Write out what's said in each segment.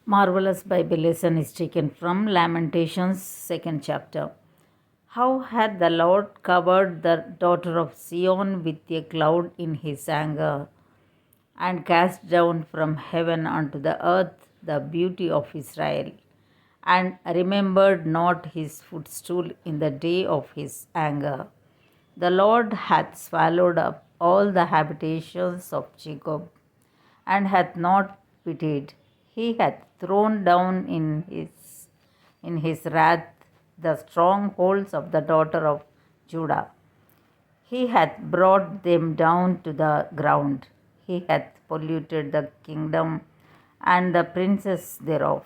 Marvelous Bible lesson is taken from Lamentations, second chapter. How had the Lord covered the daughter of Zion with a cloud in his anger, and cast down from heaven unto the earth the beauty of Israel, and remembered not his footstool in the day of his anger. The Lord hath swallowed up all the habitations of Jacob, and hath not pitied. He hath thrown down in his wrath the strongholds of the daughter of Judah. He hath brought them down to the ground. He hath polluted the kingdom and the princes thereof.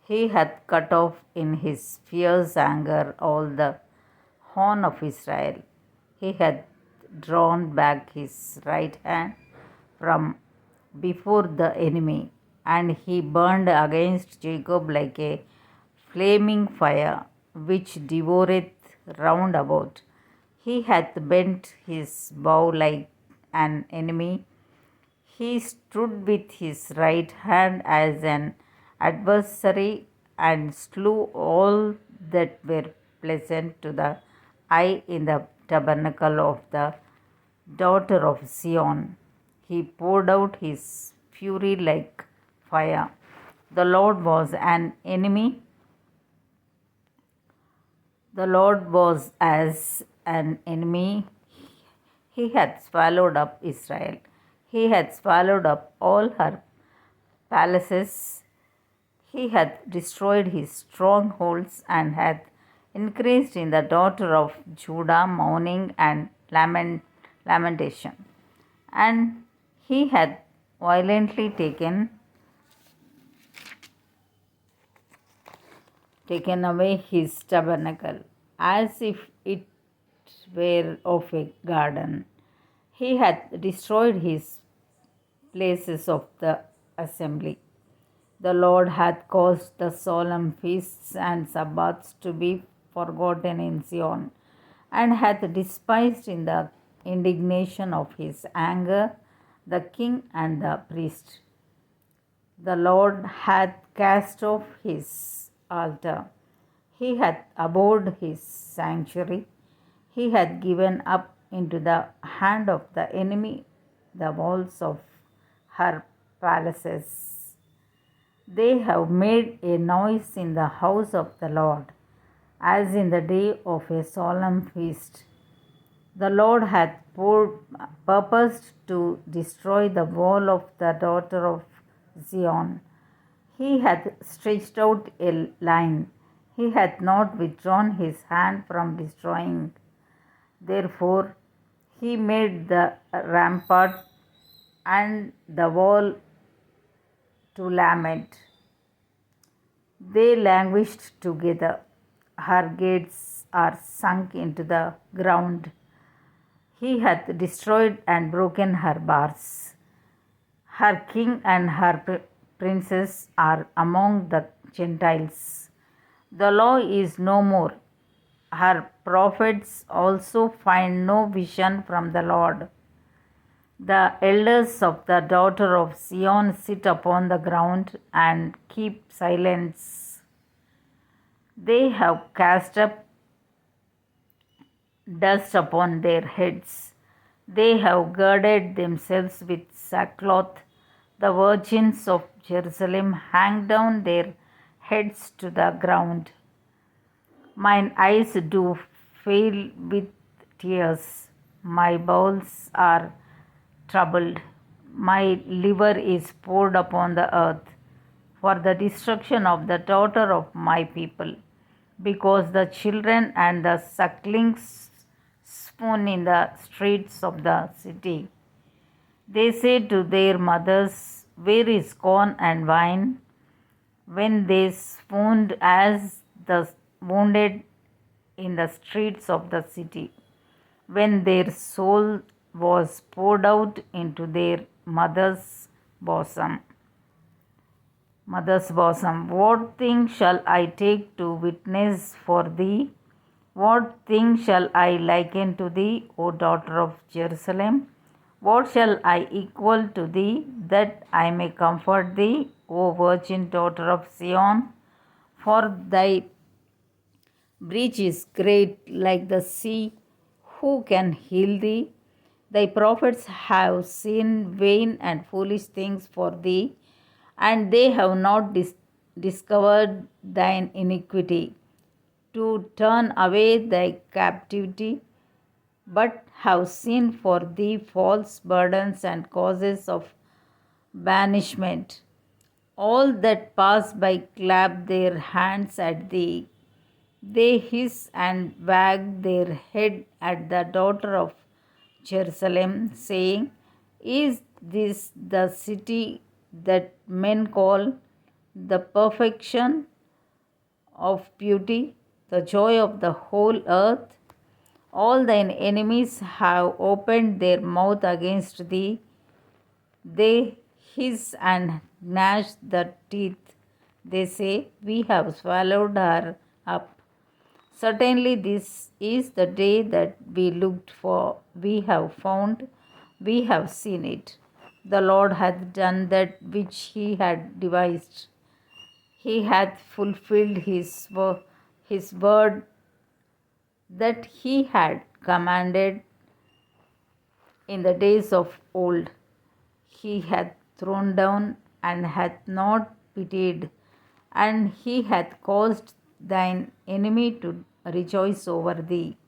He hath cut off in his fierce anger all the horn of Israel. He hath drawn back his right hand from before the enemy, and he burned against Jacob like a flaming fire, which devoureth round about. He hath bent his bow like an enemy. He stood with his right hand as an adversary, and slew all that were pleasant to the eye in the tabernacle of the daughter of Zion. He poured out his fury like fire. The Lord was an enemy. The Lord was as an enemy. He hath swallowed up Israel. He hath swallowed up all her palaces. He hath destroyed his strongholds, and hath increased in the daughter of Judah mourning and lamentation. And he hath violently taken away his tabernacle, as if it were of a garden. He hath destroyed his places of the assembly. The Lord hath caused the solemn feasts and Sabbaths to be forgotten in Zion, and hath despised in the indignation of his anger the king and the priest. The Lord hath cast off his altar. He hath abhorred his sanctuary. He hath given up into the hand of the enemy the walls of her palaces. They have made a noise in the house of the Lord, as in the day of a solemn feast. The Lord hath purposed to destroy the wall of the daughter of Zion. He hath stretched out a line. He hath not withdrawn his hand from destroying. Therefore, he made the rampart and the wall to lament. They languished together. Her gates are sunk into the ground. He hath destroyed and broken her bars. Her king and her princes are among the Gentiles. The law is no more. Her prophets also find no vision from the Lord. The elders of the daughter of Zion sit upon the ground and keep silence. They have cast up dust upon their heads. They have girded themselves with sackcloth. The virgins of Jerusalem hang down their heads to the ground. Mine eyes do fail with tears. My bowels are troubled. My liver is poured upon the earth for the destruction of the daughter of my people, because the children and the sucklings swoon in the streets of the city. They say to their mothers, where is corn and wine? When they swooned as the wounded in the streets of the city, when their soul was poured out into their mother's bosom. What thing shall I take to witness for thee? What thing shall I liken to thee, O daughter of Jerusalem? What shall I equal to thee, that I may comfort thee, O virgin daughter of Zion? For thy breach is great like the sea. Who can heal thee? Thy prophets have seen vain and foolish things for thee, and they have not discovered thine iniquity, to turn away thy captivity, but have seen for thee false burdens and causes of banishment. All that pass by clap their hands at thee. They hiss and wag their head at the daughter of Jerusalem, saying, Is this the city that men call the perfection of beauty, the joy of the whole earth? All thine enemies have opened their mouth against thee. They hiss and gnash the teeth. They say, We have swallowed her up. Certainly, this is the day that we looked for. We have found, we have seen it. The Lord hath done that which he had devised. He hath fulfilled his word that he had commanded in the days of old. He hath thrown down and hath not pitied, and he hath caused thine enemy to rejoice over thee.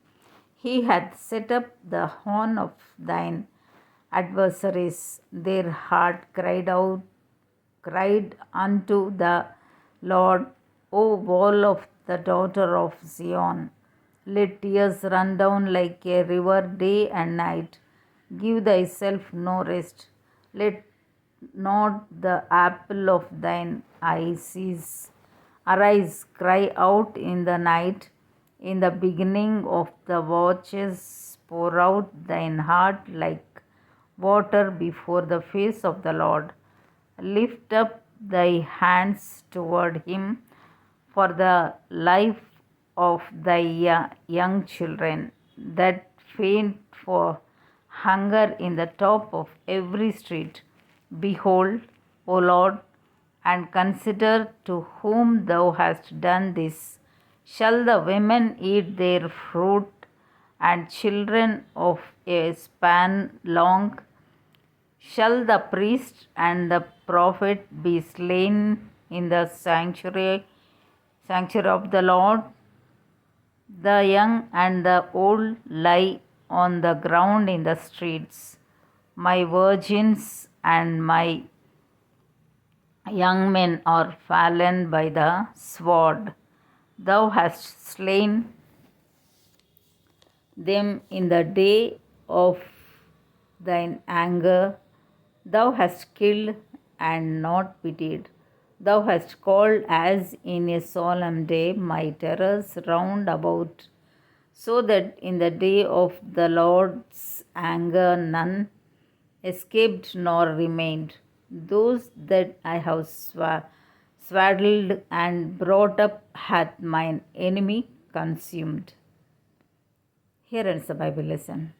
He hath set up the horn of thine adversaries. Their heart cried unto the Lord, O wall of the daughter of Zion. Let tears run down like a river day and night. Give thyself no rest. Let not the apple of thine eye cease. Arise, cry out in the night. In the beginning of the watches, pour out thine heart like water before the face of the Lord. Lift up thy hands toward him for the life of thy young children that faint for hunger in the top of every street. Behold, O Lord, and consider to whom thou hast done this. Shall the women eat their fruit, and children of a span long? Shall the priest and the prophet be slain in the sanctuary of the Lord? The young and the old lie on the ground in the streets. My virgins and my young men are fallen by the sword. Thou hast slain them in the day of thine anger. Thou hast killed and not pitied. Thou hast called as in a solemn day my terrors round about, so that in the day of the Lord's anger none escaped nor remained. Those that I have swaddled and brought up hath mine enemy consumed. Here ends the Bible lesson.